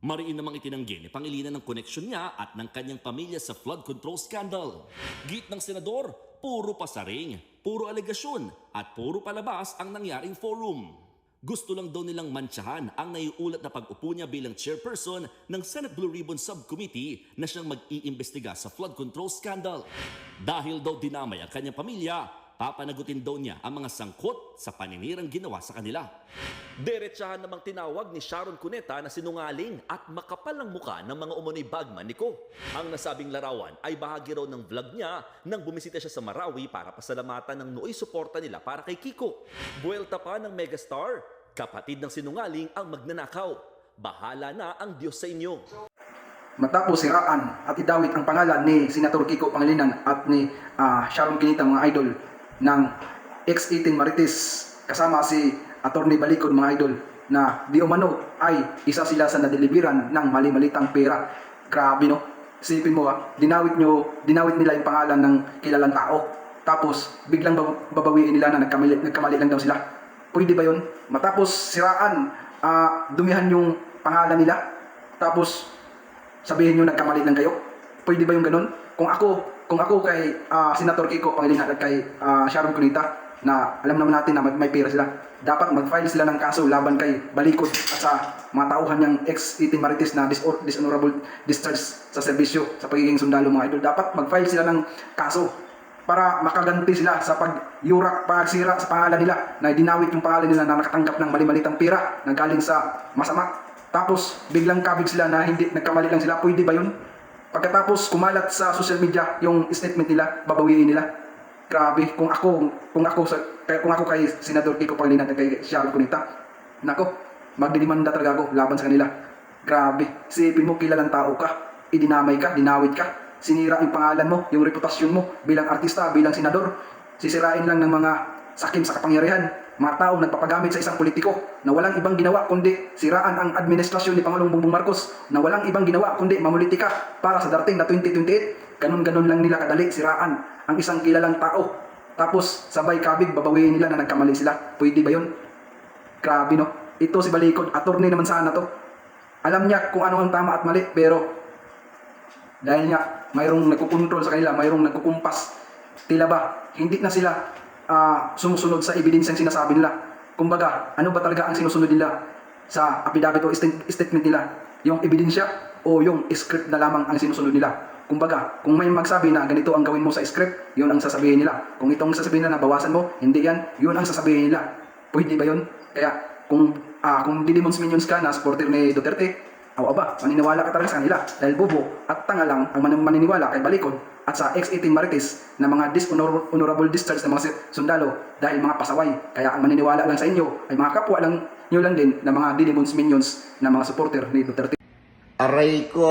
Mariin namang itinanggi ni Pangilinan ng koneksyon niya at ng kanyang pamilya sa flood control scandal. Git ng senador, puro pasaring, puro alegasyon at puro palabas ang nangyaring forum. Gusto lang daw nilang mantsahan ang naiulat na pag-upo niya bilang chairperson ng Senate Blue Ribbon Subcommittee na siyang mag-iimbestiga sa flood control scandal. Dahil daw dinamay ang kanyang pamilya, papanagutin daw niya ang mga sangkot sa paninirang ginawa sa kanila. Diretsahan namang tinawag ni Sharon Cuneta na sinungaling at makapal ng muka ng mga umunoy bagman ni Ko. Ang nasabing larawan ay bahagi raw ng vlog niya nang bumisita siya sa Marawi para pasalamatan ng nooy suporta nila para kay Kiko. Buwelta pa ng megastar, kapatid ng sinungaling ang magnanakaw. Bahala na ang Diyos sa inyo. Matapos siraan at idawit ang pangalan ni Senator Kiko Pangilinan at ni Sharon Cuneta, mga idol ng X18 Marites, kasama si Attorney Balikod, mga idol, na di umano ay isa sila sa nadeliveran ng mali-malitang pera. Grabe, no? Isipin mo, dinawit nila yung pangalan ng kilalang tao. Tapos biglang babawiin nila na nagkamali lang daw sila. Pwede ba yun? Matapos siraan, dumihan yung pangalan nila, tapos sabihin nyo nagkamali lang kayo. Pwede ba yung ganun? Kung ako kay Senator Kiko Pangilinan at kay Sharon Cuneta, na alam naman natin na may pera sila, dapat mag-file sila ng kaso laban kay Balikod at sa mga tauhan niyang X18 Marites na dishonorable discharge sa serbisyo sa pagiging sundalo, mga idol. Dapat mag-file sila ng kaso para makaganti sila sa pagsira sa pangalan nila, na dinawit yung pangalan nila na nakatanggap ng mali-malitang pera na galing sa masama. Tapos biglang kabig sila na hindi nagkamali lang sila. Pwede ba yun? Pagkatapos kumalat sa social media yung statement nila, babawiin nila. Grabe, kung ako kay Senador Kiko Pangilinan at kay Sharon Cuneta, nako, magdidemanda talaga ako laban sa kanila. Grabe, isipin mo, kilalang tao ka, idinamay ka, dinawit ka, sinira yung pangalan mo, yung reputasyon mo bilang artista, bilang senador. Sisirain lang ng mga sakim sa kapangyarihan, mga taong nagpapagamit sa isang politiko na walang ibang ginawa kundi siraan ang administrasyon ni Pangulong Bongbong Marcos, na walang ibang ginawa kundi mamulitika para sa darating na 2028. Ganon-ganon lang nila kadali siraan ang isang kilalang tao. Tapos sabay kabig babawiin nila na nagkamali sila. Pwede ba yun? Grabe, no? Ito si Balikod, attorney naman sana to. Alam niya kung ano ang tama at mali, pero dahil nga mayroong nagkukontrol sa kanila, mayroong nagkukumpas, tila ba hindi na sila sumusunod sa ebidensyang sinasabi nila. Kumbaga, ano ba talaga ang sinusunod nila sa affidavit o statement nila? Yung ebidensya o yung script na lamang ang sinusunod nila? Kumbaga, kung may magsabi na ganito ang gawin mo sa script, yun ang sasabihin nila. Kung itong sasabihin nila na bawasan mo, hindi yan, yun ang sasabihin nila. Pwede ba yun? Kaya kung didemons minions ka na supporter ni Duterte, maniniwala ka talaga sa kanila. Dahil bobo at tanga lang ang maniniwala kay Balikod at sa X18 Marites na mga dishonorable discharge ng mga sundalo dahil mga pasaway. Kaya ang maniniwala lang sa inyo ay mga kapwa lang nyo lang din na mga didemons minions na mga supporter ni Duterte. Aray ko!